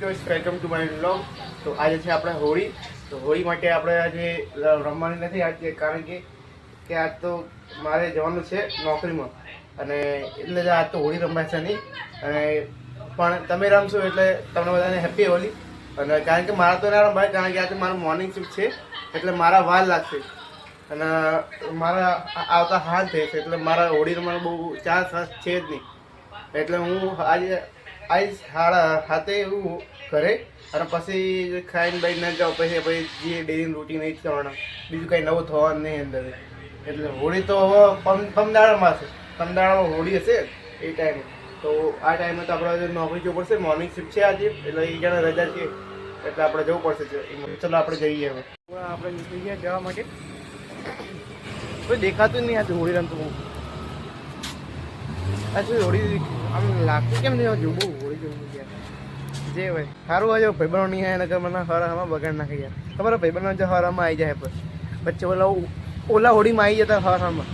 Guys welcome to my vlog. તો આજે છે આપણે હોળી. તો હોળી માટે આપણે આજે રમવાની નથી આજે, કારણ કે આજ તો મારે જવાનું છે નોકરીમાં, અને એટલે આજ તો હોળી રમાશે નહીં. અને પણ તમે રમશો એટલે તમને બધાને હેપી હોળી. અને કારણ કે મારા તો ના રમાય, કારણ કે આજે મારું મોર્નિંગ શિફ્ટ છે, એટલે મારા વાર લાગશે. અને મારા આવતા હાથ થઈ છે, એટલે મારા હોળી રમવાનો બહુ ચાન્સ છે જ નહીં. એટલે હું આજે આવીશ હાથે એવું ઘરે, અને પછી ખાઈને બાઈ ન જાઉં, પછી જે ડેલી રૂટીન એ જ કરવાના, બીજું કંઈ નવું થવાનું નહીં અંદર. એટલે હોળી તો હવે પમદાડામાં હશે, પમદાડામાં હોળી હશે એ ટાઈમે. તો આ ટાઈમે તો આપણે નોકરી જવું પડશે, મોર્નિંગ શિફ્ટ છે આજે, એટલે એ જણા રજા છે, એટલે આપણે જવું પડશે. ચલો આપણે જઈએ. હવે આપણે નીકળી ગયા જવા માટે. કોઈ દેખાતું નહીં આજે હોળી રમતું હું. શું હોળી આમ લાગતું કેમ નહીં જોવું, બહુ હોળી જોવું ગયા જે હોય સારું હોય. ભાઈબંધો નહીં આવે ને મને હવામાં બગાડ નાખી ગયા. ખબર ભાઈબંધો જો હવામાં આવી જાય વચ્ચે ઓલા હોળીમાં આવી જતા હવામાં,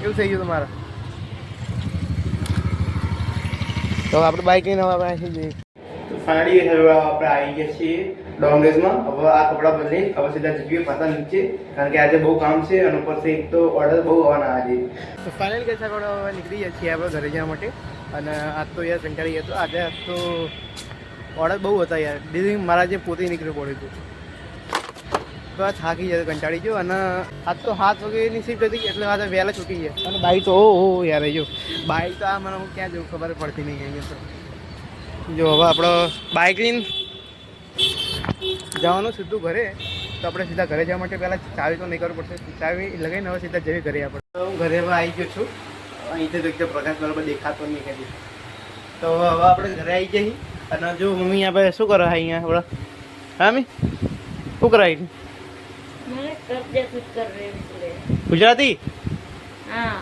એવું થઈ ગયું તમારા. તો આપણે બાઈક લઈને હવે આપણે જઈએ. તો ફાઇનલી હવે આપણે આવી ગયા છીએ ડોંગરેજમાં. હવે આ કપડાં બદલી હવે સીધા જઈએ પાછા નીચે, કારણ કે આજે બહુ કામ છે, અને ઉપરથી એક તો ઓર્ડર બહુ આવવાના આજે. તો ફાઇનલી કે હવે નીકળી જાય છીએ આપણે ઘરે જવા માટે. અને આજ તો યાર કંટાળી ગયા હતો આજે. આજ તો ઓર્ડર બહુ હતા યાર, ડિલિંગ મારા જે પોતે નીકળવું પડ્યું હતું. તો આ થાકી જાય, કંટાળી ગયો. અને આજ તો 7 વાગ્યાની શિફ્ટ હતી, એટલે આજે વહેલા છૂટી ગયા. અને બાઈક તો યાર જો બાઈક તો આ મને હું ક્યાં જવું ખબર પડતી નહીં અહીંયા. તો જો હવે આપણો બાઇક લઈને જવાનું સીધું ઘરે. તો આપણે સીધા ઘરે જવા માટે પહેલાં ચાવી તો નહીં કરવું પડશે, ચાવી લગાવીને હવે સીધા જઈએ ઘરે. આપણે તો હું ઘરે હવે આવી ગયો છું. અહીંથી તો એકદમ પ્રકાશ બરાબર દેખાતો નહીં કદી. તો હવે આપણે ઘરે આવી જઈએ. અને જો મમ્મી આપણે શું કરે અહીંયા આપણે, હા મમ્મી શું કરાવી ગુજરાતી? હા.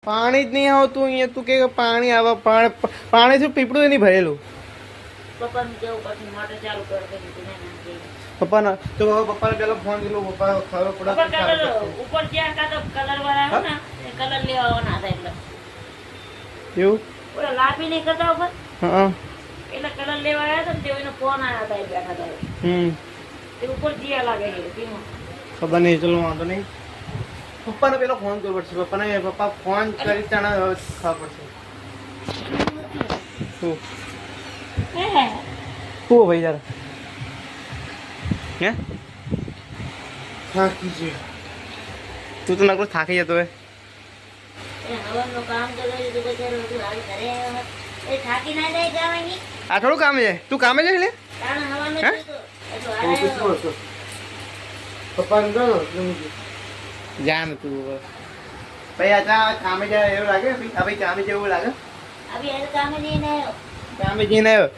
પાણી જ નહીં આવતું અહીંયા. તું કે પાણી આવે, પાણી શું પીપળું નહીં ભરેલું. પપ્પાનું કેવું પછી મોટર ચાલુ કરી દીધું ને પપ્પાને તો પપ્પાને પેલો ફોન કર્યો. પપ્પા ખબર ઉપર કલર ઉપર જ્યાં કાતો કલર વાળા આવે ને એ કલર લેવા આવવાના હતા એટલે એવું ઓલા લાપી નહીં કરતા ઉપર હા એટલે કલર લેવા આવ્યા હતા ને તેઓનો ફોન આવ્યા હતા એ બેઠા હતા તે ઉપર જ્યાં લાગે છે તેમાં ખબર નહીં. ચલો વાંધો નહીં. પપ્પાને પેલો ફોન કરવો પડશે. પપ્પા ફોન કરી તાણા ખબર પડશે. શું ભાઈ યાર હે થાકી છે તું તો નકરો થાકી જતો હે. હવાનું કામ કરે છે તો બચારો આવી ઘરે એ થાકી ના જાય જવાની આ થોડું કામ છે. તું કામે જાય લે કારણ હવાનું હે? પપ્પા જા ને તું ભાઈ આ કામે જાય એવું લાગે. આ ભાઈ કામે જાય એવું લાગે. અભી એ કામે નહીં આવ્યો કામે જઈને આવ્યો.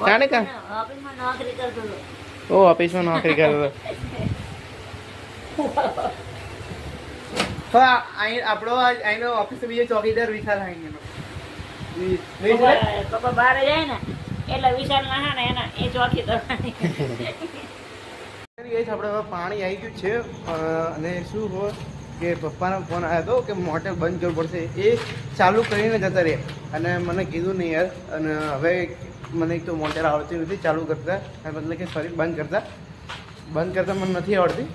જાણે કામ ઓફિસમાં નોકરી કરતો હતો. ઓ ઓફિસમાં નોકરી કરતો. તો આપણો અહીંનો ઓફિસ બીજો ચોકીદાર વિશાલ અહીંનો પપ્પા બહાર જાય ને એટલે વિશાલ ના ને એના એ ચોકી તો આપણે હવે પાણી આવી ગયું છે અને શું હોય કે પપ્પાનો ફોન આવ્યો હતો કે મોટર બંધ કરવું પડશે. એ ચાલુ કરીને જતા રહે અને મને કીધું નહીં યાર. અને હવે મને એક તો મોટર આવડતી નથી ચાલુ કરતા, મતલબ કે સોરી બંધ કરતા મને નથી આવડતી.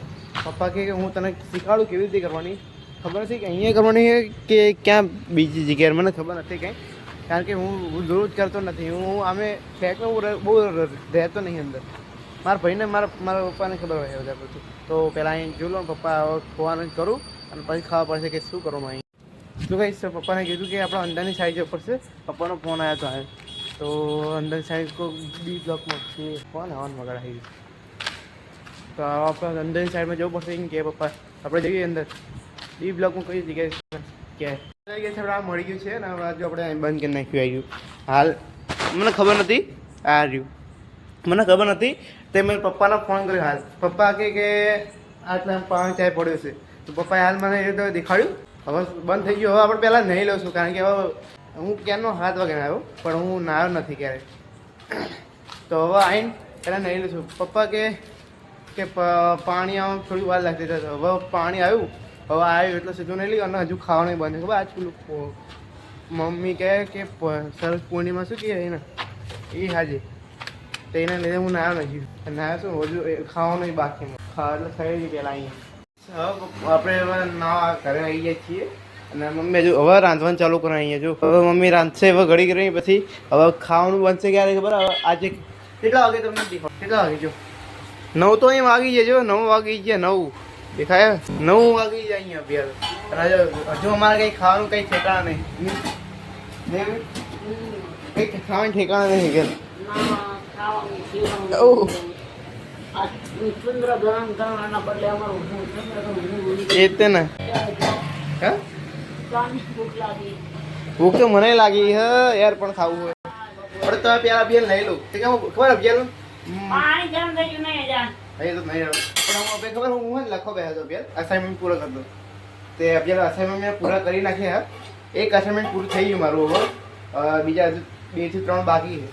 પપ્પા કહે કે હું તને શીખવાડું કેવી રીતે કરવાની. ખબર નથી કે અહીંયા કરવાની છે કે ક્યાં બીજી જગ્યાએ મને ખબર નથી કંઈ. કારણ કે હું રોજ કરતો નથી. હું આમે ફેંકનો બહુ રહેતો નહીં અંદર. મારા ભાઈને મારા પપ્પાને ખબર હોય બધા બધું. તો પહેલાં અહીં જોઈ લો પપ્પા ખોવાનું કરું અને પછી ખાવા પડશે કે શું કરું અહીં. શું કહીશ પપ્પાને કીધું કે આપણે અંદરની સાઈડ જવું પડશે. પપ્પાનો ફોન આવ્યો તો અંદરની સાઈડ કોઈ બી બ્લોકમાં છે ફોન આવવાનું વગર આવી ગયું. તો આપણે અંદરની સાઈડમાં જવું પડશે કે પપ્પા આપણે જઈએ અંદર બી બ્લોકમાં કઈ જગ્યાએ ક્યાં મળી ગયું છે ને હવે જો આપણે બંધ કરી નાખ્યું આવી ગયું. હાલ મને ખબર નથી આ રહ્યું મને ખબર નથી તે મેં પપ્પાને ફોન કર્યો. હાલ પપ્પા કે આટલા પાણી ચાય પડ્યો છે તો પપ્પાએ હાલ મને એ તો દેખાડ્યું. હવે બંધ થઈ ગયું. હવે આપણે પહેલાં નહીં લઉં છું કારણ કે હવે હું ક્યારનો 7 વાગે આવ્યો પણ હું નાયો નથી ક્યારેય. તો હવે આવીને પહેલાં નહીં લઉં છું. પપ્પા કે પાણી આવવામાં થોડી વાર લાગતી હતી. હવે પાણી આવ્યું એટલે સીધું નહીં લીધું અને હજુ ખાવાનું બંધ. ખબર આજ પેલું મમ્મી કહે કે સરસ પૂર્ણિમા શું કહે એને એ હાજી તો એના લીધે હું નાયો નથી. નાયો શું હજુ ખાવાનું બાકી ખાવા એટલે થઈ ગયું પહેલાં અહીંયા. હવે આપણે હવે નાવા ઘરે આવી જાય છીએ અને મમ્મી હજુ હવે રાંધવાનું ચાલુ કરવા અહીંયા. જો હવે મમ્મી રાંધશે હવે ઘડી કરી પછી હવે ખાવાનું બનશે ક્યારે ખબર. હવે આજે કેટલા વાગે તમને દેખાડો કેટલા વાગે જો 9 તો અહીં વાગી જાય. જો 9 વાગી ગયા 9 દેખાય 9 વાગી જાય અહીંયા અભ્યાસ. અને હજુ અમારે કંઈ ખાવાનું કંઈ ઠેકાણા નહીં. કંઈ ખાવાનું ઠેકાણા નહીં કે એ તે ને હા ભૂખ તો મને લાગી હ યાર પણ ખાવું હોય પણ તમે પેલા અભિયાન લઈ લો તે કેવું ખબર અભિયાન પાણી ગરમ થઈ ગયું નહીં જાન નહીં તો નહીં પણ હું આપણે ખબર હું લખો બેસો અભિયાન અસાઇનમેન્ટ પૂરો કરી દો. તે અભિયાન અસાઇનમેન્ટ મેં પૂરા કરી નાખ્યા. એક અસાઇનમેન્ટ પૂરું થઈ ગયું મારું. હવે બીજા 2 થી 3 બાકી છે.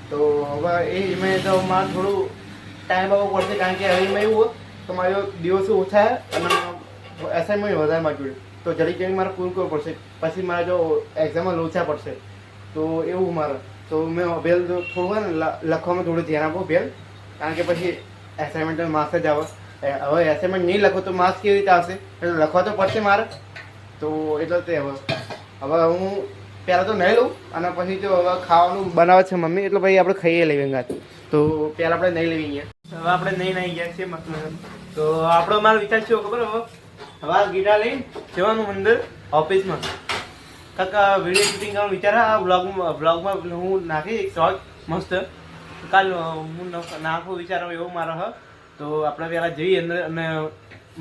તો હવે એમાં તો મારે થોડું ટાઈમ આપવો પડશે કારણ કે હવે એમાં એવું હોય તો મારો દિવસો ઓછા અને અસાઇનમેન્ટ વધારે માં જોડે તો જલ્દી મારે પૂરું કરવું પડશે. પછી મારે જો એક્ઝામમાં લોચા પડશે તો એવું મારે તો મેં અભેલ થોડું હોય ને લખવામાં થોડું ધ્યાન આપો અભેલ કારણ કે પછી એસાઇનમેન્ટ માર્ક્સ જ આવે. હવે એસાઇનમેન્ટ નહીં લખો તો માર્ક્સ કેવી રીતે આવશે એટલે લખવા તો પડશે મારે. તો એટલે તે હવે હું પહેલાં તો નહીં લઉં અને પછી જો હવે ખાવાનું બનાવે છે મમ્મી એટલે ભાઈ આપણે ખાઈએ લઈએ ગાત. તો પહેલાં આપણે નહીં લેવી અહીંયા. હવે આપણે નહીં નાઈ ગયા છીએ મસ્ત. તો આપણો મારો વિચાર છે ખબર હવે ગીટા લઈને જવાનું અંદર ઓફિસમાં કાકા વિડીયો શૂટિંગ કરવાનું વિચાર. આ બ્લોગમાં હું નાખી એક શોર્ટ મસ્ત કાલ હું નાખું વિચાર એવો મારો હ. તો આપણે પહેલાં જઈએ અંદર અને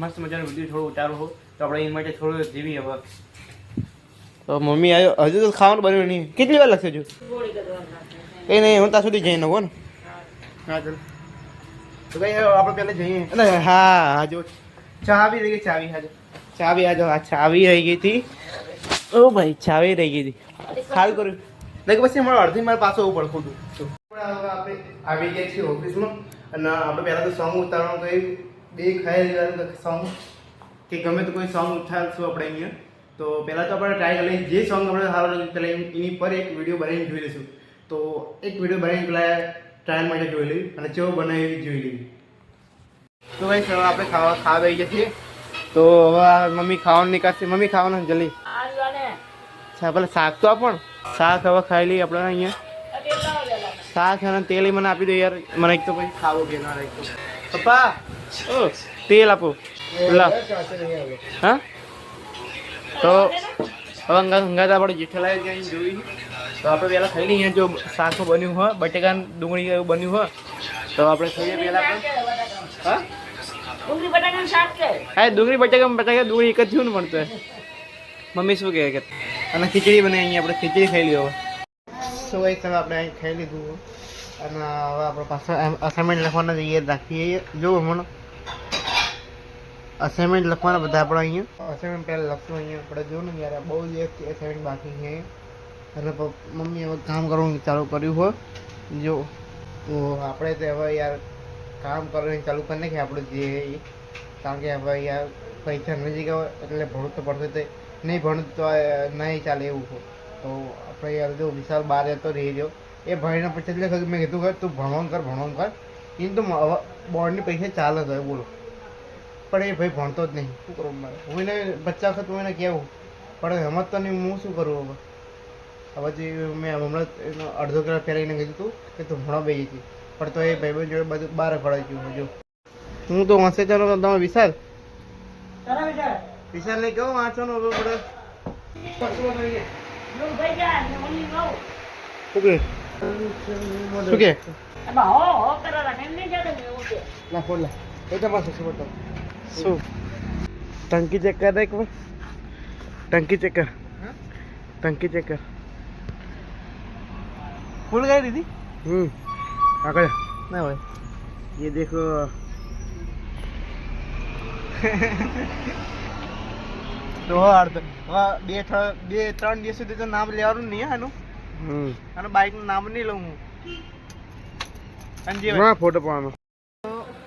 મસ્ત મજાનો વિડીયો થોડો ઉતારો હો તો આપણે એ માટે થોડું જીવી. હવે તો મમ્મી આવ્યો હજુ તો ખાવાનું બન્યું નહીં. કેટલી વાર લાગશે હજુ કંઈ નહીં હું ત્યાં સુધી જઈને આવો ને. હા ચાલો તો કંઈ આપણે પહેલાં જઈએ. અને હા જો ચાવી રહી ગઈ ચાવી હાજો ચાવી આજો આ ચાવી રહી ગઈ હતી ઓ ભાઈ ચાવી રહી ગઈ હતી સારું કર્યું નહીં પછી અમારે અડધી મારે પાછું આવવું પડે ખોટું હવે આપણે આવી ગયા છીએ ઓફિસમાં અને આપણે પહેલાં તો સોંગ ઉતારવાનું તો એ બે ખાઈ લેવાનું સોંગ કે ગમે તો કોઈ સોંગ ઉઠાડશું આપણે અહીંયા તો પહેલાં તો આપણે ટ્રાય કરી લઈએ જે સોંગ આપણે સારું લાગે પહેલાં એની પર એક વિડીયો બનાવીને જોઈ લઈશું તો એક વિડીયો બનાવીને પહેલાં ટ્રાયલ માટે જોઈ લઈએ અને કેવો બનાવી એવી જોઈ લઈએ તો ભાઈ સર આપણે ખાવા આવી ગયા છીએ તો હવે મમ્મી ખાવાનું નીકળશે મમ્મી ખાવાનું જલ્દી પેલા શાક તો આપણ શાક હવે ખાઈ લઈએ આપણે અહીંયા શાક અને તેલ મને આપી દો યાર મને એક તો પછી ખાવો કે ના રાખો પપ્પા ઓ તેલ આપો લા હા તો હવે અંગાત આપણે જેઠાલાલ ત્યાં જોઈ તો આપણે પહેલાં ખાઈ લઈએ જો શાક બન્યું હોય બટેકા ડુંગળી એવું બન્યું હોય તો આપણે ખાઈએ પહેલાં હા ડુંગળી બટાકાનું શાક છે હા ડુંગળી બટાકા ડુંગળી એક જ થયું ને મળતો મમ્મી શું કહે કે અને ખીચડી બને અહીંયા આપણે ખીચડી ખાઈ લીધો સો એક તમે આપણે અહીં ખાઈ લીધું અને હવે આપણે પાછા અસાઇનમેન્ટ લખવાના જઈએ રાખીએ જો મને અસાઇનમેન્ટ લખવાના બધા આપણે અહીંયા અસાઇનમેન્ટ પહેલાં લખશું અહીંયા આપણે જો ને યાર બહુ જ અસાઇનમેન્ટ બાકી છે અને મમ્મી હવે કામ કરવાનું ચાલુ કર્યું હોય જો આપણે તો હવે યાર કામ કરવાનું ચાલુ કરી નાખીએ આપણે જે કારણ કે હવે યાર પૈસા નજીક આવે એટલે ભણવું તો પડશે તે નહીં ભણું તો નહીં ચાલે એવું હોય તો આપણે યાર જો વિશાલ બહાર જતો રહી ગયો એ ભાઈને પછી એટલે મેં કીધું કે તું ભણવાનું કર એને તો બોર્ડની પૈસા ચાલે તો બોલો પણ એ ભાઈ ભણતો જ નહીં શું કરવું મારે હું એને બચ્ચા વખત હું એને કહેવું પણ હિંમત તો નહીં હું શું કરું હવે જે મેં હમણાં અડધો કલાક પહેલાં એને કીધું હતું કે તું ભણવા બેસી હતી પણ તો એ ભાઈ જોડે બધું બહાર ફળાઈ ગયું જો હું તો વાંચે ચાલો તમે વિશાલ વિશાલને કહો વાંચવાનો હવે પડે શું કે શું ટંકી ચેક કર એક વાર ટંકી ચેક કર ફૂલ ગઈ દીદી આગળ ના ભાઈ ये देखो તો બે ત્રણ દિવસ સુધી તો નામ લેવાનું નહીં આનું અને બાઇકનું નામ નહીં લઉં હું અંજી ફોટો પાડવાનો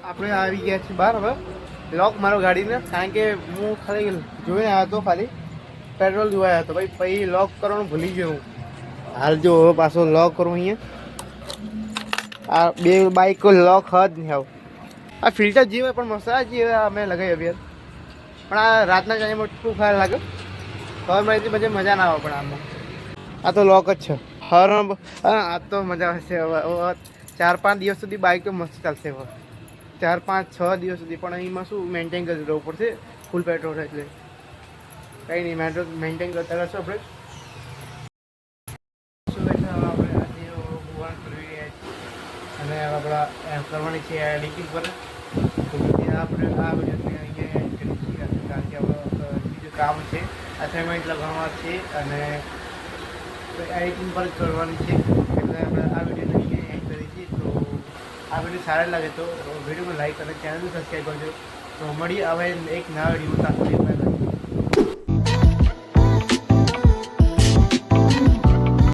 આપણે આવી ગયા છીએ બહાર હવે લોક મારો ગાડીને કારણ કે હું ખાલી જોઈને આવ્યો હતો ખાલી પેટ્રોલ જોવાયો હતો ભાઈ પછી લોક કરવાનું ભૂલી ગયો હું હાલ જો હવે પાછો લોક કરું અહીંયા આ બે બાઇકો લોક જ નહીં આવું આ ફિલ્ટર જીવે પણ મસાલા જીવે અમે લગાવી અભિયાન પણ આ રાતના ટાઈમમાં શું ખાર લાગે ખબર મળીથી પછી મજા ના આવે પણ આમાં આ તો લોક જ છે હર આ તો મજા આવશે હવે 4-5 દિવસ સુધી બાઇક તો મસ્ત ચાલશે હવે 4-5-6 દિવસ સુધી પણ અહીંમાં શું મેન્ટેન કરી રહેવું પડશે ફૂલ પેટ્રોલ એટલે કંઈ નહીં મેન્ટેન કરતા રહેશું આપણે અને આપણા કરવાની છે લિંકિંગ પર આપણે આ વિડીયોને અહીંયા એડ કરી છીએ કારણ કે બીજું કામ છે અસાઇનમેન્ટ લખવાનું છે અને એડિટિંગ પર કરવાની છે એટલે આપણે આ વિડીયોને અહીંયા એડ કરી છીએ તો આ વિડીયો સારા લાગે તો વિડીયોને લાઈક અને ચેનલને સબસ્ક્રાઈબ કરજો તો મળીએ હવે એક નવા વિડીયો